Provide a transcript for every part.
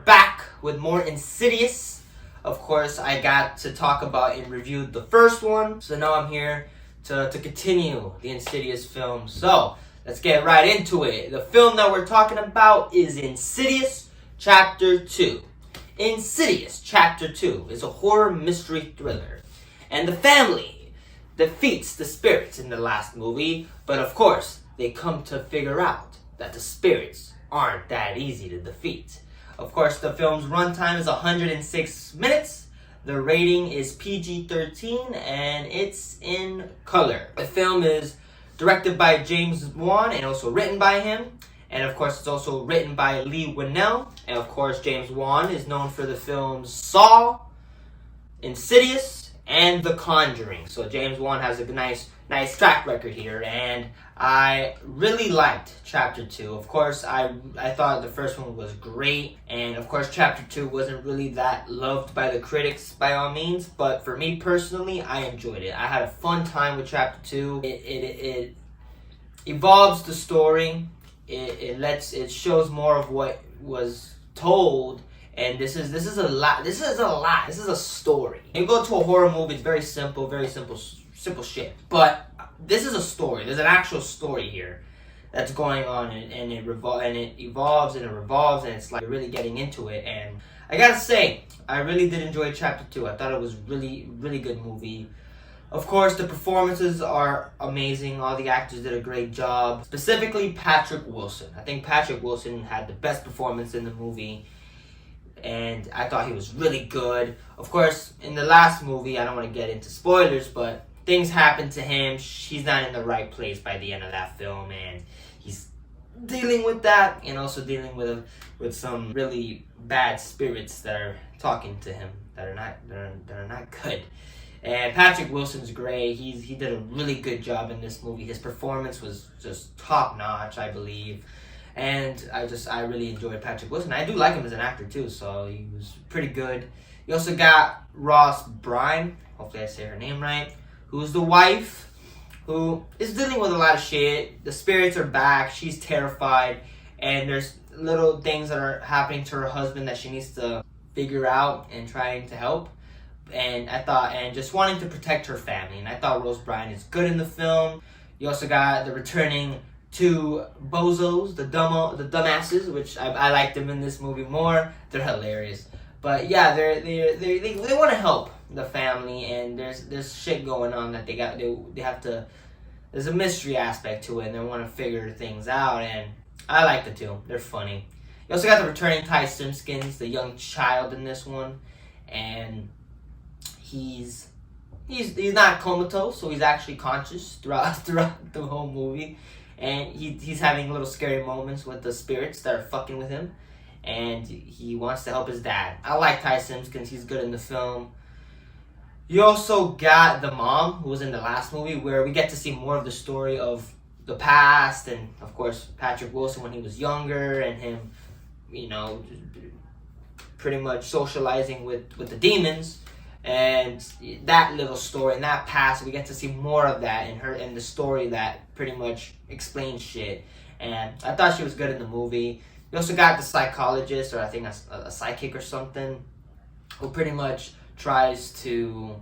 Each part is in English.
back with more Insidious. Of course, I got to talk about and review the first one, so now I'm here to continue the Insidious film. So, let's get right into it. The film that we're talking about is Insidious Chapter 2. Insidious Chapter 2 is a horror mystery thriller, and the family defeats the spirits in the last movie, but of course, they come to figure out that the spirits aren't that easy to defeat. Of course, the film's runtime is 106 minutes. The rating is PG-13 and it's in color. The film is directed by James Wan and also written by him. And of course, it's also written by Lee Winnell. And of course, James Wan is known for the films Saw, Insidious, and The Conjuring. So James Wan has a nice track record here, and I really liked Chapter 2. Of course, I thought the first one was great, and of course Chapter 2 wasn't really that loved by the critics by all means, but for me personally, I enjoyed it. I had a fun time with Chapter 2. It evolves the story. It shows more of what was told. And this is a lot. This is a story. You go to a horror movie, it's very simple shit. But this is a story. There's an actual story here that's going on, and it evolves and it revolves, and it's like you're really getting into it. And I gotta say, I really did enjoy Chapter 2. I thought it was really good movie. Of course, the performances are amazing. All the actors did a great job. Specifically, Patrick Wilson. I think Patrick Wilson had the best performance in the movie, and I thought he was really good. Of course, in the last movie, I don't want to get into spoilers, but things happen to him. He's not in the right place by the end of that film, and he's dealing with that, and also dealing with some really bad spirits that are talking to him that are not good. And Patrick Wilson's great. He did a really good job in this movie. His performance was just top notch, I believe. And I really enjoyed Patrick Wilson. I do like him as an actor too, so he was pretty good. You also got Ross Brine, hopefully I say her name right, who's the wife, who is dealing with a lot of shit. The spirits are back, she's terrified, and there's little things that are happening to her husband that she needs to figure out and trying to help. And just wanting to protect her family. And I thought Rose Byrne is good in the film. You also got the returning two bozos, the dumbasses, which I liked them in this movie more. They're hilarious. But yeah, they want to help the family, and there's shit going on that they have to. There's a mystery aspect to it, and they want to figure things out. And I like the two. They're funny. You also got the returning Ty Simpkins, the young child in this one, and he's not comatose, so he's actually conscious throughout the whole movie, and he's having little scary moments with the spirits that are fucking with him, and he wants to help his dad. I like Ty Simpkins; he's good in the film. You also got the mom, who was in the last movie, where we get to see more of the story of the past, and of course Patrick Wilson when he was younger, and him, pretty much socializing with the demons. And that little story and that past, we get to see more of that in the story that pretty much explains shit. And I thought she was good in the movie. You also got the psychologist, or I think a psychic or something, who pretty much tries to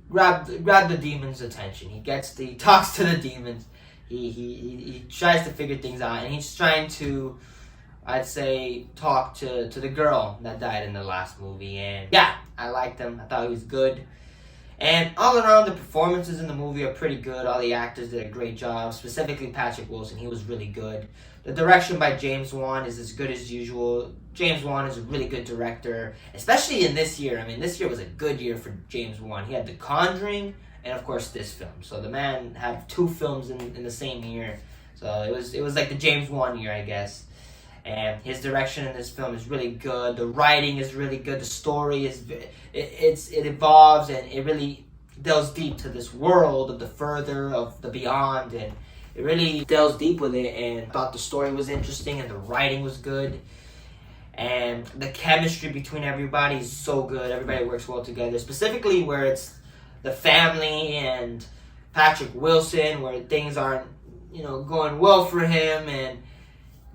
grab the demon's attention. He talks to the demons. He tries to figure things out, and he's trying to, I'd say, talk to the girl that died in the last movie. And yeah, I liked him. I thought he was good. And all around, the performances in the movie are pretty good. All the actors did a great job. Specifically Patrick Wilson, he was really good. The direction by James Wan is as good as usual. James Wan is a really good director, especially in this year. I mean, this year was a good year for James Wan. He had The Conjuring and, of course, this film. So the man had two films in the same year. So it was like the James Wan year, I guess. And his direction in this film is really good. The writing is really good. The story it evolves, and it really delves deep to this world of the further, of the beyond, and it really delves deep with it. And I thought the story was interesting, and the writing was good, and the chemistry between everybody is so good. Everybody works well together. Specifically where it's the family and Patrick Wilson, where things aren't going well for him, and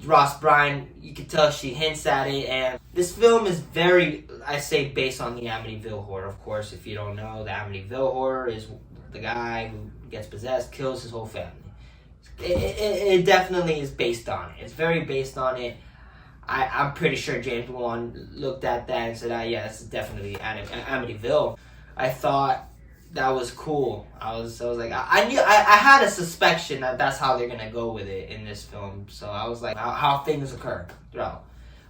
Ross Bryan, you can tell she hints at it. And this film is very, I say, based on the Amityville Horror. Of course, if you don't know, the Amityville Horror is the guy who gets possessed, kills his whole family. It definitely is based on it. It's very based on it. I'm pretty sure James Wan looked at that and said, yeah, that's definitely Amityville. I thought that was cool. I was like, I knew, I had a suspicion that that's how they're gonna go with it in this film. So I was like, how things occur throughout.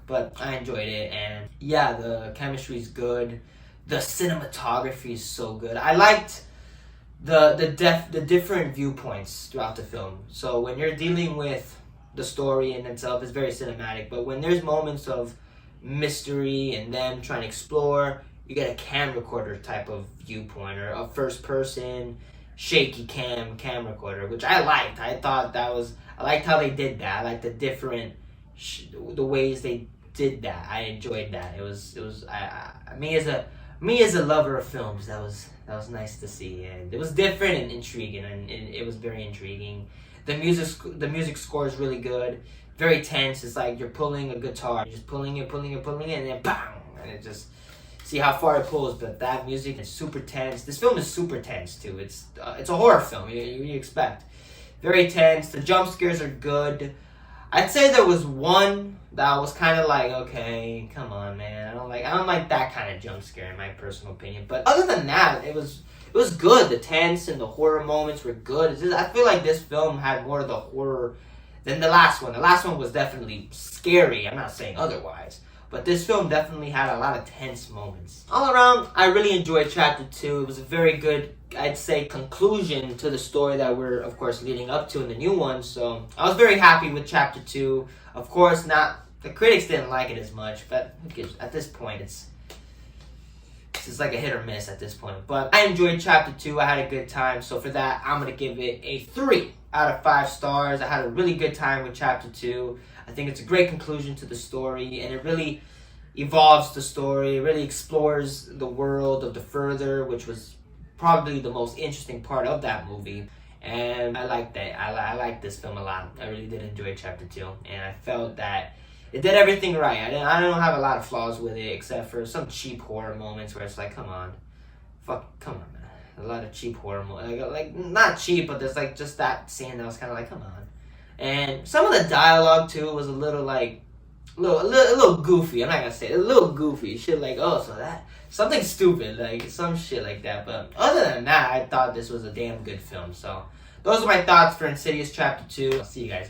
But I enjoyed it, and yeah, the chemistry is good. The cinematography is so good. I liked the different viewpoints throughout the film. So when you're dealing with the story in itself, it's very cinematic. But when there's moments of mystery and them trying to explore, you get a camcorder type of viewpoint, or a first person shaky cam recorder, which I liked. I liked how they did that. I liked the different the ways they did that. I enjoyed that. It was me as a lover of films, that was nice to see, and it was different and intriguing, and it was very intriguing. The music score is really good, very tense. It's like you're pulling a guitar, you're just pulling it, and then bang, and it just see how far it pulls. But that music is super tense. This film is super tense too. It's a horror film. You expect very tense. The jump scares are good. I'd say there was one that was kind of like, okay, come on, man. I don't like that kind of jump scare, in my personal opinion. But other than that, it was good. The tense and the horror moments were good. I feel like this film had more of the horror than the last one. The last one was definitely scary. I'm not saying otherwise. But this film definitely had a lot of tense moments. All around, I really enjoyed Chapter 2. It was a very good, I'd say, conclusion to the story that we're, of course, leading up to in the new one. So I was very happy with Chapter 2. Of course, the critics didn't like it as much, but at this point, it's like a hit or miss at this point. But I enjoyed Chapter 2. I had a good time. So for that, I'm going to give it a 3 out of 5 stars. I had a really good time with Chapter 2. I think it's a great conclusion to the story, and it really evolves the story. It really explores the world of the Further, which was probably the most interesting part of that movie. And I like that. I like this film a lot. I really did enjoy Chapter 2, and I felt that it did everything right. I don't have a lot of flaws with it, except for some cheap horror moments where it's like, come on, man. A lot of cheap horror moments. Like not cheap, but there's like just that scene that was kind of like, come on. And some of the dialogue too was a little goofy. I'm not gonna say it, a little goofy shit, like, oh, so that something stupid, like some shit like that. But other than that, I thought this was a damn good film. So those are my thoughts for Insidious Chapter 2. I'll see you guys.